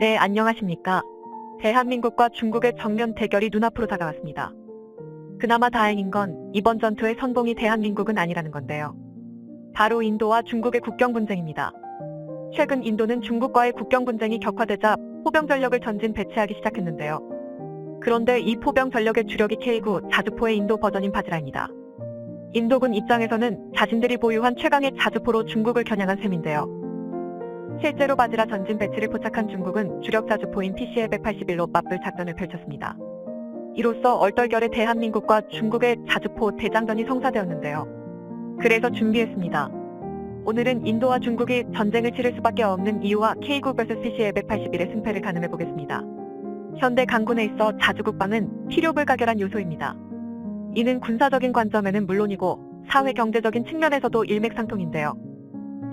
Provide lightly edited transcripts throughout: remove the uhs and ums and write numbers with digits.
네, 안녕하십니까. 대한민국과 중국의 정면 대결이 눈앞으로 다가왔습니다. 그나마 다행인 건 이번 전투의 선봉이 대한민국은 아니라는 건데요. 바로 인도와 중국의 국경 분쟁입니다. 최근 인도는 중국과의 국경 분쟁이 격화되자 포병 전력을 전진 배치하기 시작했는데요. 그런데 이 포병 전력의 주력이 K9 자주포의 인도 버전인 바지라입니다. 인도군 입장에서는 자신들이 보유한 최강의 자주포로 중국을 겨냥한 셈인데요. 실제로 바지라 전진 배치를 포착한 중국은 주력 자주포인 PCL-181로 맞불 작전을 펼쳤습니다. 이로써 얼떨결에 대한민국과 중국의 자주포 대장전이 성사되었는데요. 그래서 준비했습니다. 오늘은 인도와 중국이 전쟁을 치를 수밖에 없는 이유와 K9 vs PCL-181의 승패를 가늠해보겠습니다. 현대 강군에 있어 자주국방은 필요불가결한 요소입니다. 이는 군사적인 관점에는 물론이고 사회 경제적인 측면에서도 일맥상통인데요.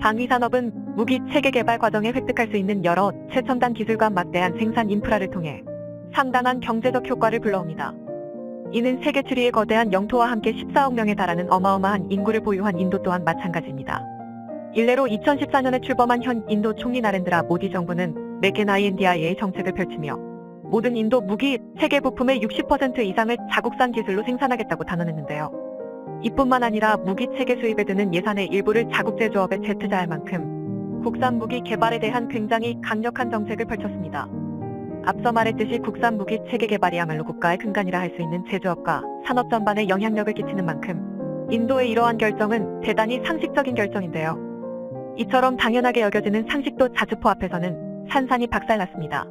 방위산업은 무기 체계 개발 과정에 획득할 수 있는 여러 최첨단 기술과 막대한 생산 인프라를 통해 상당한 경제적 효과를 불러옵니다. 이는 세계 추리의 거대한 영토와 함께 14억 명에 달하는 어마어마한 인구를 보유한 인도 또한 마찬가지입니다. 일례로 2014년에 출범한 현 인도 총리 나렌드라 모디 정부는 Make in India의 정책을 펼치며 모든 인도 무기 체계 부품의 60% 이상을 자국산 기술로 생산하겠다고 단언했는데요. 이뿐만 아니라 무기 체계 수입에 드는 예산의 일부를 자국 제조업에 재투자할 만큼 국산 무기 개발에 대한 굉장히 강력한 정책을 펼쳤습니다. 앞서 말했듯이 국산 무기 체계 개발이야말로 국가의 근간이라 할 수 있는 제조업과 산업 전반에 영향력을 끼치는 만큼 인도의 이러한 결정은 대단히 상식적인 결정인데요. 이처럼 당연하게 여겨지는 상식도 자주포 앞에서는 산산이 박살났습니다.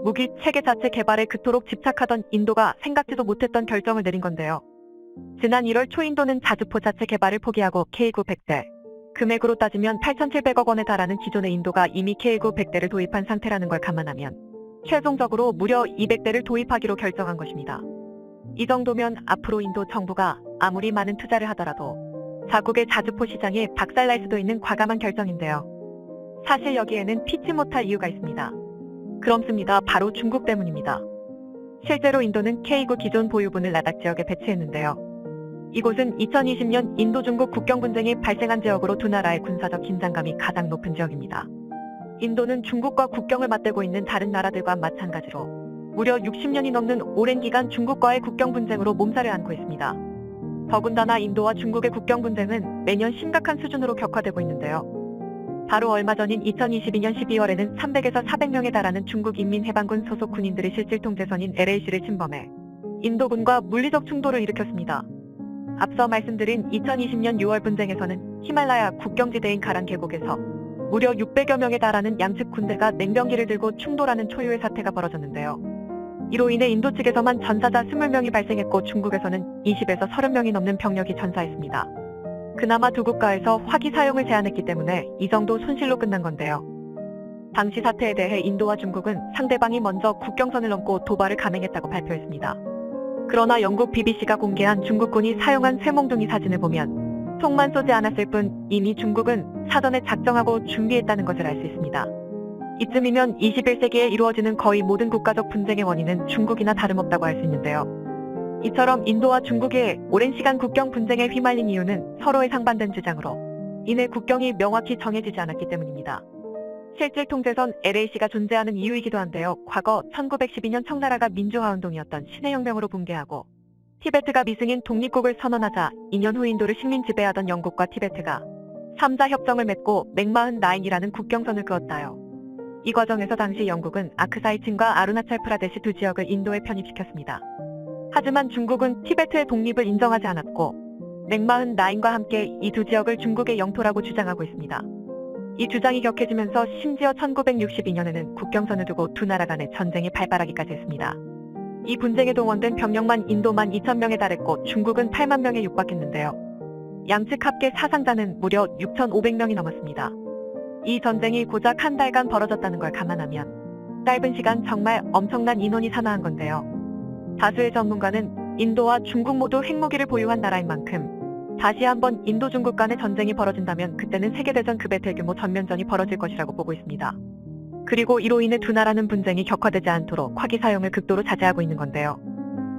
무기 체계 자체 개발에 그토록 집착하던 인도가 생각지도 못했던 결정을 내린 건데요. 지난 1월 초 인도는 자주포 자체 개발을 포기하고 K9 100대, 금액으로 따지면 8,700억 원에 달하는 기존의 인도가 이미 K9 100대를 도입한 상태라는 걸 감안하면 최종적으로 무려 200대를 도입하기로 결정한 것입니다. 이 정도면 앞으로 인도 정부가 아무리 많은 투자를 하더라도 자국의 자주포 시장이 박살날 수도 있는 과감한 결정인데요. 사실 여기에는 피치 못할 이유가 있습니다. 그렇습니다. 바로 중국 때문입니다. 실제로 인도는 K9 기존 보유분을 라닥 지역에 배치했는데요. 이곳은 2020년 인도-중국 국경 분쟁이 발생한 지역으로 두 나라의 군사적 긴장감이 가장 높은 지역입니다. 인도는 중국과 국경을 맞대고 있는 다른 나라들과 마찬가지로 무려 60년이 넘는 오랜 기간 중국과의 국경 분쟁으로 몸살을 앓고 있습니다. 더군다나 인도와 중국의 국경 분쟁은 매년 심각한 수준으로 격화되고 있는데요. 바로 얼마 전인 2022년 12월에는 300에서 400명에 달하는 중국 인민해방군 소속 군인들이 실질 통제선인 LAC를 침범해 인도군과 물리적 충돌을 일으켰습니다. 앞서 말씀드린 2020년 6월 분쟁에서는 히말라야 국경지대인 가란 계곡에서 무려 600여 명에 달하는 양측 군대가 냉병기를 들고 충돌하는 초유의 사태가 벌어졌는데요. 이로 인해 인도 측에서만 전사자 20명이 발생했고 중국에서는 20에서 30명이 넘는 병력이 전사했습니다. 그나마 두 국가에서 화기 사용을 제한했기 때문에 이 정도 손실로 끝난 건데요. 당시 사태에 대해 인도와 중국은 상대방이 먼저 국경선을 넘고 도발을 감행했다고 발표했습니다. 그러나 영국 BBC가 공개한 중국군이 사용한 쇠몽둥이 사진을 보면 총만 쏘지 않았을 뿐 이미 중국은 사전에 작정하고 준비했다는 것을 알 수 있습니다. 이쯤이면 21세기에 이루어지는 거의 모든 국가적 분쟁의 원인은 중국이나 다름없다고 할 수 있는데요. 이처럼 인도와 중국이 오랜 시간 국경 분쟁에 휘말린 이유는 서로의 상반된 주장으로 이내 국경이 명확히 정해지지 않았기 때문입니다. 실질 통제선 LAC가 존재하는 이유이기도 한데요. 과거 1912년 청나라가 민주화운동이었던 신해혁명으로 붕괴하고 티베트가 미승인 독립국을 선언하자 2년 후 인도를 식민 지배하던 영국과 티베트가 3자 협정을 맺고 맥마흔9이라는 국경선을 그었다요. 이 과정에서 당시 영국은 아크사이친과 아루나찰 프라데시 두 지역을 인도에 편입시켰습니다. 하지만 중국은 티베트의 독립을 인정하지 않았고 맥마흔9과 함께 이 두 지역을 중국의 영토라고 주장하고 있습니다. 이 주장이 격해지면서 심지어 1962년에는 국경선을 두고 두 나라 간의 전쟁이 발발하기까지 했습니다. 이 분쟁에 동원된 병력만 인도만 2,000명에 달했고 중국은 8만 명에 육박했는데요. 양측 합계 사상자는 무려 6,500명이 넘었습니다. 이 전쟁이 고작 한 달간 벌어졌다는 걸 감안하면 짧은 시간 정말 엄청난 인원이 사망한 건데요. 다수의 전문가는 인도와 중국 모두 핵무기를 보유한 나라인 만큼 다시 한번 인도 중국 간의 전쟁이 벌어진다면 그때는 세계대전급의 대규모 전면전이 벌어질 것이라고 보고 있습니다. 그리고 이로 인해 두 나라는 분쟁이 격화되지 않도록 화기 사용을 극도로 자제하고 있는 건데요.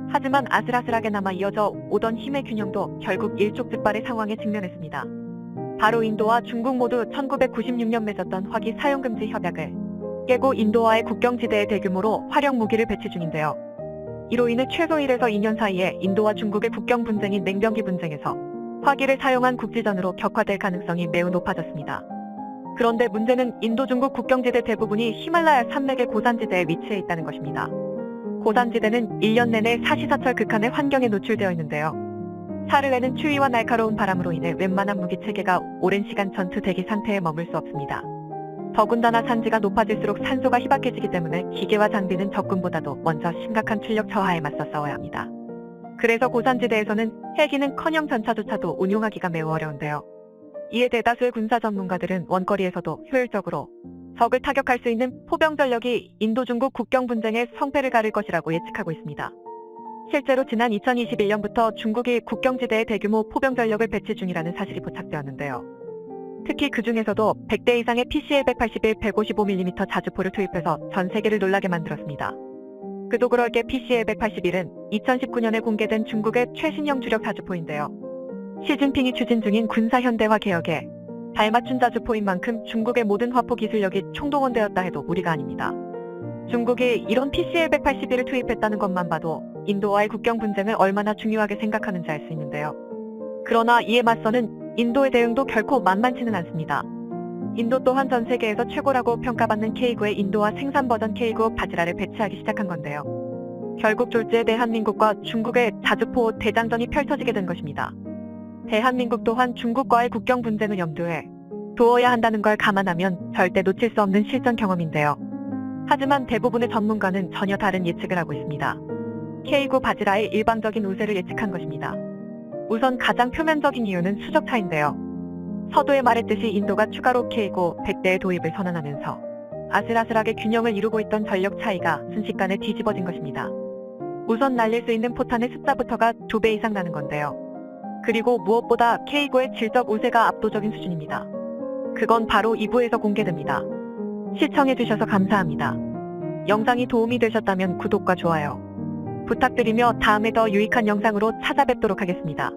하지만 아슬아슬하게 남아 이어져 오던 힘의 균형도 결국 일촉즉발의 상황에 직면했습니다. 바로 인도와 중국 모두 1996년 맺었던 화기 사용금지 협약을 깨고 인도와의 국경지대에 대규모로 화력 무기를 배치 중인데요. 이로 인해 최소 1에서 2년 사이에 인도와 중국의 국경 분쟁인 냉병기 분쟁에서 화기를 사용한 국지전으로 격화될 가능성이 매우 높아졌습니다. 그런데 문제는 인도 중국 국경지대 대부분이 히말라야 산맥의 고산지대에 위치해 있다는 것입니다. 고산지대는 1년 내내 사시사철 극한의 환경에 노출되어 있는데요. 살을 내는 추위와 날카로운 바람으로 인해 웬만한 무기 체계가 오랜 시간 전투 대기 상태에 머물 수 없습니다. 더군다나 산지가 높아질수록 산소가 희박해지기 때문에 기계와 장비는 적군보다도 먼저 심각한 출력 저하에 맞서 싸워야 합니다. 그래서 고산지대에서는 헬기는커녕 전차조차도 운용하기가 매우 어려운데요. 이에 대다수의 군사 전문가들은 원거리에서도 효율적으로 적을 타격할 수 있는 포병 전력이 인도 중국 국경 분쟁에 성패를 가를 것이라고 예측하고 있습니다. 실제로 지난 2021년부터 중국이 국경지대에 대규모 포병 전력을 배치 중이라는 사실이 포착되었는데요. 특히 그 중에서도 100대 이상의 PCL-181 155mm 자주포를 투입해서 전 세계를 놀라게 만들었습니다. 그도 그럴 게 PCL-181은 2019년에 공개된 중국의 최신형 주력 자주포인데요. 시진핑이 추진 중인 군사 현대화 개혁에 발맞춘 자주포인 만큼 중국의 모든 화포 기술력이 총동원되었다 해도 무리가 아닙니다. 중국이 이런 PCL-181을 투입했다는 것만 봐도 인도와의 국경 분쟁을 얼마나 중요하게 생각하는지 알 수 있는데요. 그러나 이에 맞서는 인도의 대응도 결코 만만치는 않습니다. 인도 또한 전 세계에서 최고라고 평가받는 K9의 인도화 생산 버전 K9 바지라를 배치하기 시작한 건데요. 결국 졸지에 대한민국과 중국의 자주포 대장전이 펼쳐지게 된 것입니다. 대한민국 또한 중국과의 국경 분쟁을 염두에 두어야 한다는 걸 감안하면 절대 놓칠 수 없는 실전 경험인데요. 하지만 대부분의 전문가는 전혀 다른 예측을 하고 있습니다. K9 바지라의 일방적인 우세를 예측한 것입니다. 우선 가장 표면적인 이유는 수적차인데요. 서두에 말했듯이 인도가 추가로 K9 100대의 도입을 선언하면서 아슬아슬하게 균형을 이루고 있던 전력 차이가 순식간에 뒤집어진 것입니다. 우선 날릴 수 있는 포탄의 숫자부터가 2배 이상 나는 건데요. 그리고 무엇보다 K9의 질적 우세가 압도적인 수준입니다. 그건 바로 2부에서 공개됩니다. 시청해주셔서 감사합니다. 영상이 도움이 되셨다면 구독과 좋아요 부탁드리며 다음에 더 유익한 영상으로 찾아뵙도록 하겠습니다.